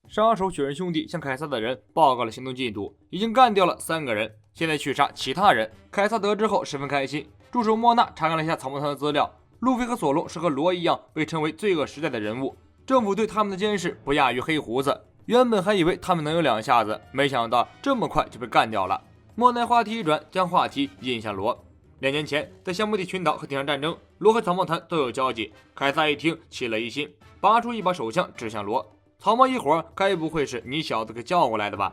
杀手雪人兄弟向凯撒的人报告了行动进度，已经干掉了3个人，现在去杀其他人。凯撒得知后十分开心，助手莫娜查看了一下草帽团的资料，路飞和索隆是和罗一样被称为罪恶时代的人物，政府对他们的监视不亚于黑胡子。原本还以为他们能有2下子，没想到这么快就被干掉了。莫奈话题一转，将话题引向罗。2年前，在香木地群岛和地上战争，罗和草帽团都有交集。凯撒一听起了疑心，拔出一把手枪指向罗。草帽一伙该不会是你小子给叫过来的吧？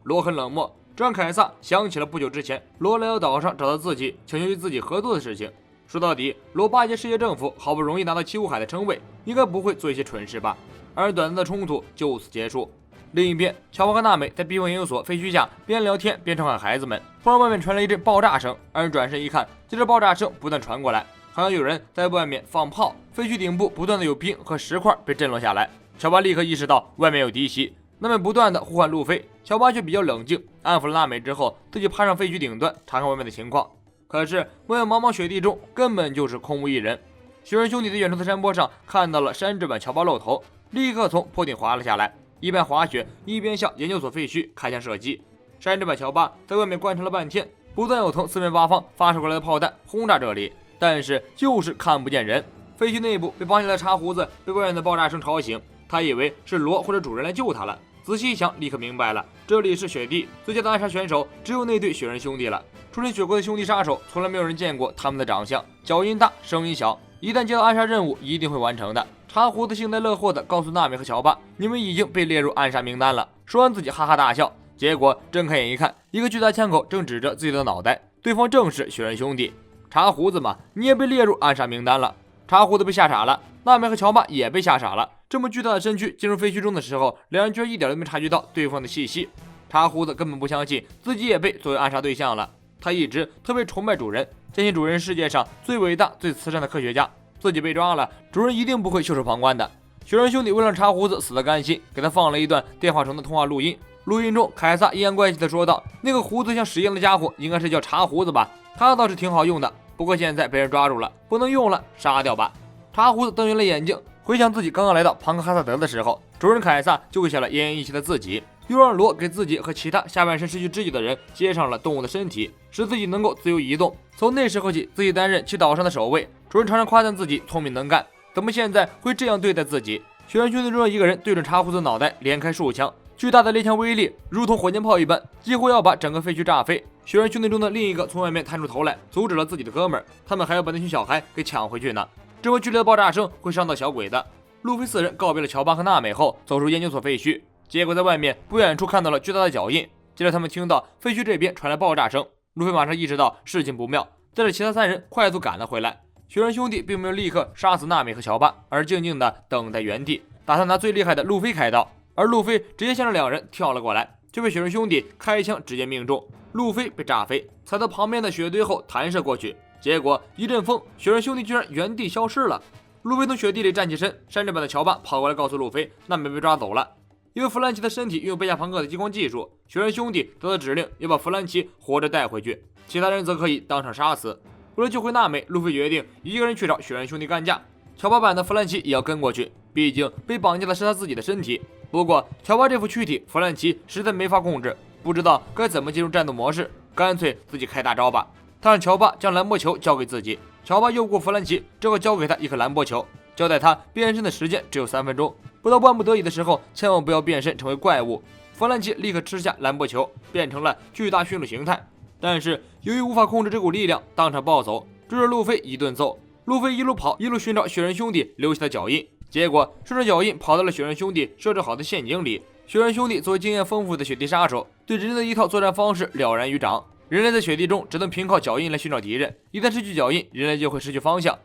罗很冷漠，这让凯撒想起了不久之前罗来到岛上找到自己，请求与自己合作的事情。说到底，罗巴结世界政府，好不容易拿到七武海的称谓，应该不会做一些蠢事吧？而短暂的冲突就此结束。另一边，乔巴和娜美在避风研究所废墟下边聊天边召唤孩子们，突然外面传来一阵爆炸声，二人转身一看，接着爆炸声不断传过来，好像有人在外面放炮。废墟顶部不断的有冰和石块被震落下来，乔巴立刻意识到外面有敌袭，娜美不断的呼唤路飞，乔巴却比较冷静，安抚了娜美之后，自己爬上废墟顶端查看外面的情况。可是外面茫茫雪地中根本就是空无一人。雪人兄弟在远处的山坡上看到了山治版乔巴露头，立刻从坡顶滑了下来，一边滑雪一边向研究所废墟开枪射击。山治版乔巴在外面观察了半天，不断有从四面八方发射过来的炮弹轰炸这里，但是就是看不见人。废墟内部被绑起来的茶胡子被外面的爆炸声吵醒，他以为是罗或者主人来救他了，仔细一想立刻明白了，这里是雪地，最佳的暗杀选手只有那对雪人兄弟了。出身雪国的兄弟杀手，从来没有人见过他们的长相，脚音大声音小，一旦接到暗杀任务一定会完成的。茶胡子幸灾乐祸地告诉娜美和乔巴，你们已经被列入暗杀名单了。说完自己哈哈大笑，结果睁开眼一看，一个巨大枪口正指着自己的脑袋，对方正是雪人兄弟。茶胡子嘛，你也被列入暗杀名单了。茶胡子被吓傻了，娜美和乔巴也被吓傻了。这么巨大的身躯进入废墟中的时候，两人居然一点都没察觉到对方的气息。茶胡子根本不相信自己也被作为暗杀对象了，他一直特别崇拜主人，坚信主人是世界上最伟大最慈善的科学家，自己被抓了，主人一定不会袖手旁观的。雪人兄弟为了让茶胡子死得甘心，给他放了一段电话中的通话录音。录音中，凯撒阴阳怪气地说道：“那个胡子像屎一样的家伙，应该是叫茶胡子吧？他倒是挺好用的，不过现在被人抓住了，不能用了，杀掉吧。”茶胡子瞪圆了眼睛，回想自己刚刚来到庞克哈萨德的时候，主人凯撒救下了奄奄一息的自己，又让罗给自己和其他下半身失去知觉的人接上了动物的身体，使自己能够自由移动。从那时候起，自己担任其岛上的守卫。主人常常夸赞自己聪明能干，怎么现在会这样对待自己？雪人兄弟中的一个人对准茶胡子的脑袋连开数枪，巨大的猎枪威力如同火箭炮一般，几乎要把整个废墟炸飞。雪人兄弟中的另一个从外面探出头来，阻止了自己的哥们儿，他们还要把那群小孩给抢回去呢。这回剧烈的爆炸声会伤到小鬼的。路飞4人告别了乔巴和娜美后，走出研究所废墟，结果在外面不远处看到了巨大的脚印。接着他们听到废墟这边传来爆炸声，路飞马上意识到事情不妙，带着其他3人快速赶了回来。雪人兄弟并没有立刻杀死娜美和乔巴，而静静地等在原地，打算拿最厉害的路飞开刀。而路飞直接向着2人跳了过来，就被雪人兄弟开枪直接命中，路飞被炸飞，踩到旁边的雪堆后弹射过去，结果一阵风，雪人兄弟居然原地消失了。路飞从雪地里站起身，山寨版的乔巴跑过来告诉路飞，娜美被抓走了。因为弗兰奇的身体拥有贝加庞克的激光技术，雪人兄弟得到指令要把弗兰奇活着带回去，其他人则可以当场杀死。为了救回娜美，路飞决定一个人去找雪人兄弟干架。乔巴版的弗兰奇也要跟过去，毕竟被绑架的是他自己的身体。不过乔巴这副躯体，弗兰奇实在没法控制，不知道该怎么进入战斗模式，干脆自己开大招吧。他让乔巴将蓝波球交给自己，乔巴诱过弗兰奇，之后交给他一颗蓝波球，交代他变身的时间只有3分钟，不到万不得已的时候，千万不要变身成为怪物。弗兰奇立刻吃下蓝波球，变成了巨大驯鹿形态，但是由于无法控制这股力量，当场暴走，追着路飞一顿揍。路飞一路跑，一路寻找雪人兄弟留下的脚印，结果顺着脚印跑到了雪人兄弟设置好的陷阱里。雪人兄弟作为经验丰富的雪地杀手，对人类的一套作战方式了然于掌。人类在雪地中只能凭靠脚印来寻找敌人，一旦失去脚印，人类就会失去方向。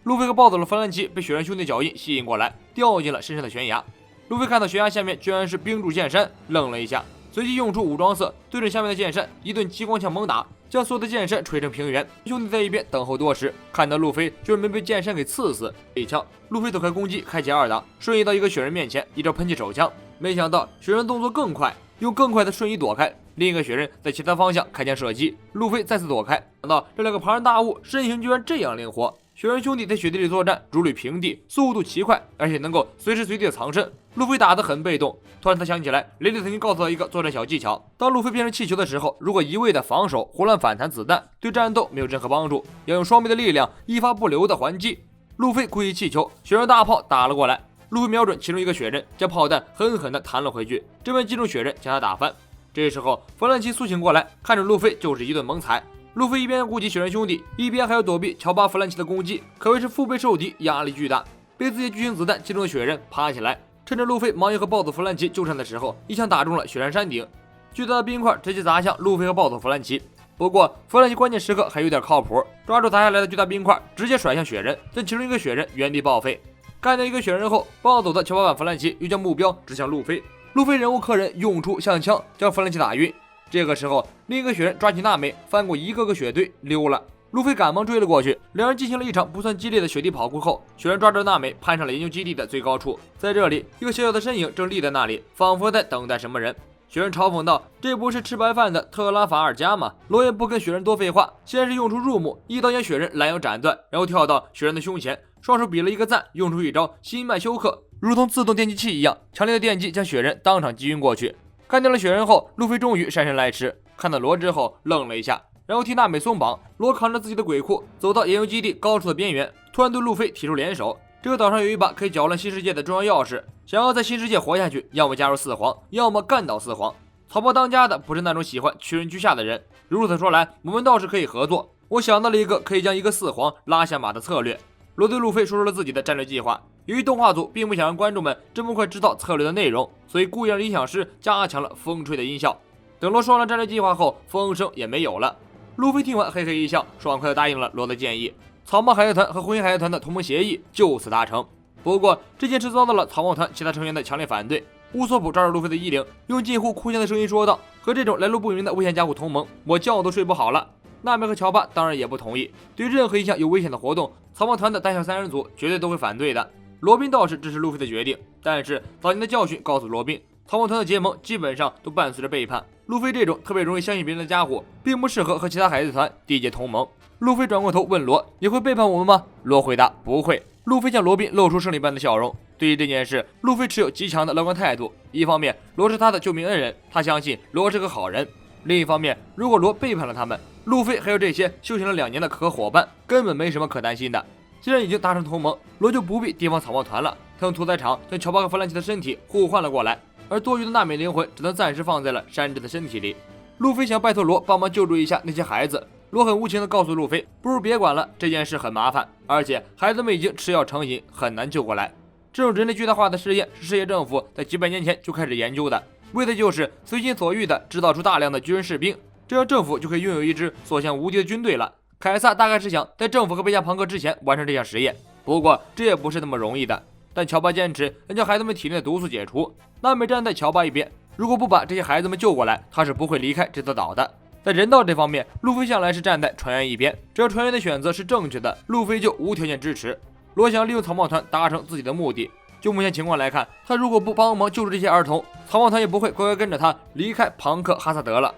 路飞和暴走的弗兰奇被雪人兄弟脚印吸引过来，掉进了深深的悬崖。路飞看到悬崖下面居然是冰柱剑山，愣了一下，随即用出武装色，对准下面的剑山一顿激光枪猛打，将所有的剑山锤成平原。兄弟在一边等候多时，看到路飞居然没被剑山给刺死，一枪，路飞躲开攻击，开启2档，瞬移到一个雪人面前，一招喷气手枪。没想到雪人动作更快，用更快的瞬移躲开，另一个雪人在其他方向开枪射击，路飞再次躲开。想到这2个庞然大物身形居然这样灵活，雪人兄弟在雪地里作战如履平地，速度奇快，而且能够随时随地的藏身。路飞打得很被动。突然他想起来，雷利曾经告诉他一个作战小技巧：当路飞变成气球的时候，如果一味的防守，胡乱反弹子弹，对战斗没有任何帮助，要用双臂的力量一发不留的还击。路飞故意气球，雪人大炮打了过来，路飞瞄准其中一个雪人，将炮弹狠狠地弹了回去，这边击中雪人，将他打翻。这时候弗兰奇苏醒过来，看着路飞就是一顿猛踩。路飞一边顾及雪人兄弟，一边还要躲避乔巴、弗兰奇的攻击，可谓是腹背受敌，压力巨大。被自己巨型子弹击中的雪人爬起来，趁着路飞忙于和暴走弗兰奇纠缠的时候，一枪打中了雪山山顶，巨大的冰块直接砸向路飞和暴走弗兰奇。不过弗兰奇关键时刻还有点靠谱，抓住砸下来的巨大冰块，直接甩向雪人，将其中一个雪人原地报废。干掉一个雪人后，暴走的乔巴版弗兰奇又将目标指向路飞。路飞忍无可忍，用出相枪将弗兰奇打晕。这个时候，另一个雪人抓起娜美，翻过一个个雪堆溜了。路飞赶忙追了过去，两人进行了一场不算激烈的雪地跑酷后，雪人抓着娜美攀上了研究基地的最高处。在这里，一个小小的身影正立在那里，仿佛在等待什么人。雪人嘲讽道：“这不是吃白饭的特拉法尔加吗？”罗也不跟雪人多废话，先是用出入目，一刀将雪人拦腰斩断，然后跳到雪人的胸前，双手比了一个赞，用出一招心脉休克，如同自动电击器一样，强烈的电击将雪人当场击晕过去。干掉了雪人后，路飞终于姗姗来迟，看到罗之后愣了一下，然后替娜美松绑。罗扛着自己的鬼库走到研究基地高处的边缘，突然对路飞提出联手。这个岛上有一把可以搅乱新世界的重要钥匙，想要在新世界活下去，要么加入四皇，要么干倒四皇。草包当家的不是那种喜欢屈人居下的人，如此说来，我们倒是可以合作。我想到了一个可以将一个四皇拉下马的策略。罗对路飞说出了自己的战略计划。由于动画组并不想让观众们这么快知道策略的内容，所以故意让音响师加强了风吹的音效。等罗说完了战略计划后，风声也没有了。路飞听完嘿嘿一笑，爽快地答应了罗的建议。草帽海贼团和红衣海贼团的同盟协议就此达成。不过这件事遭到了草帽团其他成员的强烈反对。乌索普抓住路飞的衣领，用近乎哭腔的声音说道：“和这种来路不明的危险家伙同盟，我觉都睡不好了。”娜美和乔巴当然也不同意，对任何一项有危险的活动，草帽团的胆小三人组绝对都会反对的。罗宾倒是支持路飞的决定，但是早年的教训告诉罗宾，草帽团的结盟基本上都伴随着背叛。路飞这种特别容易相信别人的家伙，并不适合和其他海贼团缔结同盟。路飞转过头问罗：“你会背叛我们吗？”罗回答：“不会。”路飞向罗宾露出胜利般的笑容。对于这件事，路飞持有极强的乐观态度。一方面，罗是他的救命恩人，他相信罗是个好人；另一方面，如果罗背叛了他们，路飞还有这些修行了2年的可伙伴，根本没什么可担心的。既然已经达成同盟，罗就不必提防草帽团了。他用屠宰场将乔巴和弗兰奇的身体互换了过来，而多余的娜美灵魂只能暂时放在了山治的身体里。路飞想拜托罗帮忙救助一下那些孩子。罗很无情地告诉路飞，不如别管了，这件事很麻烦，而且孩子们已经吃药成瘾，很难救过来。这种人类巨大化的实验是世界政府在几百年前就开始研究的，为的就是随心所欲地制造出大量的军人士兵，这样政府就可以拥有一支所向无敌的军队了。凯撒大概是想在政府和贝加庞克之前完成这项实验，不过这也不是那么容易的。但乔巴坚持要将孩子们体内的毒素解除，娜美站在乔巴一边，如果不把这些孩子们救过来，他是不会离开这座岛的。在人道这方面，路飞向来是站在船员一边，只要船员的选择是正确的，路飞就无条件支持。罗想利用草帽团达成自己的目的，就目前情况来看，他如果不帮忙救助这些儿童，草帽团也不会乖乖跟着他离开庞克哈萨德了。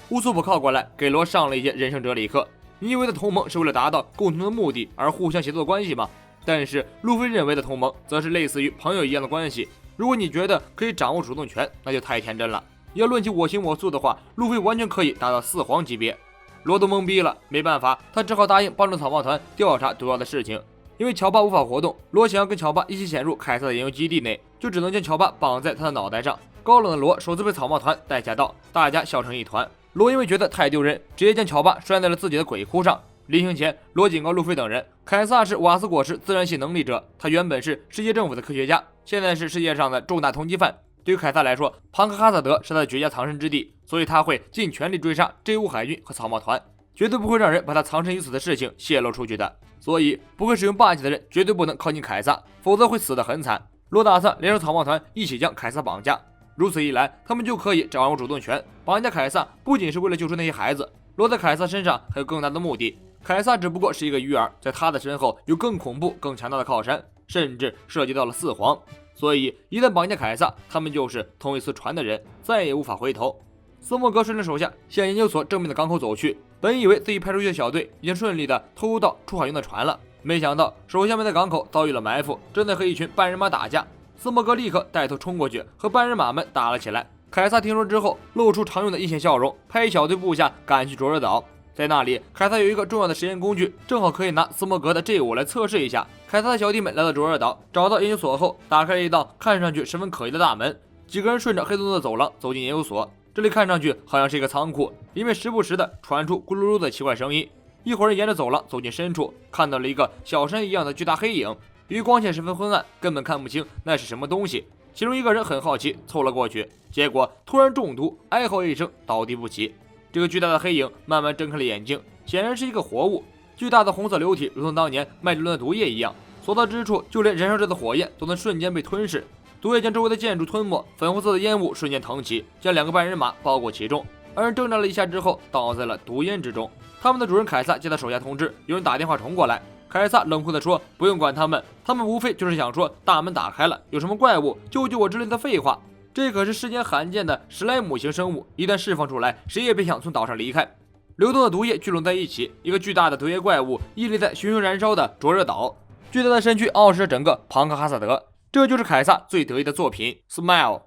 乌索普靠过来给罗上了一节人生哲理课。你以为的同盟是为了达到共同的目的而互相协作的关系吗？但是路飞认为的同盟则是类似于朋友一样的关系。如果你觉得可以掌握主动权，那就太天真了。要论起我行我素的话，路飞完全可以达到4皇级别。罗都懵逼了，没办法，他只好答应帮助草帽团调查毒药的事情。因为乔巴无法活动，罗想要跟乔巴一起潜入凯撒的研究基地内，就只能将乔巴绑在他的脑袋上。高冷的罗首次被草帽团带下道，大家笑成一团。罗因为觉得太丢人，直接将乔巴拴在了自己的鬼窟上。临行前，罗警告路飞等人，凯撒是瓦斯果实自然系能力者，他原本是世界政府的科学家，现在是世界上的重大通缉犯。对于凯撒来说，庞克哈萨德是他的绝佳藏身之地，所以他会尽全力追杀 J5 海军和草帽团，绝对不会让人把他藏身于此的事情泄露出去的。所以不会使用霸气的人绝对不能靠近凯撒，否则会死得很惨。罗打算联手草帽团一起将凯撒绑架，如此一来，他们就可以掌握主动权。绑架凯撒不仅是为了救出那些孩子，罗在凯撒身上还有更大的目的。凯撒只不过是一个鱼饵，在他的身后有更恐怖更强大的靠山，甚至涉及到了4皇。所以一旦绑架凯撒，他们就是同一艘船的人，再也无法回头。斯莫格率领手下向研究所正面的港口走去，本以为自己派出去的小队已经顺利的偷到出海用的船了，没想到手下们在港口遭遇了埋伏，正在和一群半人马打架。斯莫格立刻带头冲过去，和半人马们打了起来。凯撒听说之后，露出常用的阴险笑容，派一小队部下赶去卓尔岛。在那里，凯撒有一个重要的实验工具，正好可以拿斯莫格的 G5来测试一下。凯撒的小弟们来到卓尔岛，找到研究所后，打开了一道看上去十分可疑的大门。几个人顺着黑洞洞的走廊走进研究所，这里看上去好像是一个仓库，里面时不时的传出咕噜噜的奇怪声音。一伙人沿着走廊走进深处，看到了一个小山一样的巨大黑影，由于光线十分昏暗，根本看不清那是什么东西。其中一个人很好奇，凑了过去，结果突然中毒，哀嚎一声倒地不起。这个巨大的黑影慢慢睁开了眼睛，显然是一个活物。巨大的红色流体如同当年麦迪伦的毒液一样，所到之处，就连燃烧着的火焰都能瞬间被吞噬。毒液将周围的建筑吞没，粉红色的烟雾瞬间腾起，将2个半人马包裹其中。二人挣扎了一下之后，倒在了毒烟之中。他们的主人凯撒接到手下通知，有人打电话冲过来。凯撒冷酷地说：“不用管他们，他们无非就是想说大门打开了，有什么怪物救救我之类的废话。这可是世间罕见的史莱姆型生物，一旦释放出来，谁也别想从岛上离开。”流动的毒液聚拢在一起，一个巨大的毒液怪物屹立在熊熊燃烧的灼热岛，巨大的身躯傲视着整个庞克哈萨德。这就是凯撒最得意的作品 Smile。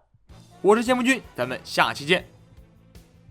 我是谢幕君，咱们下期见。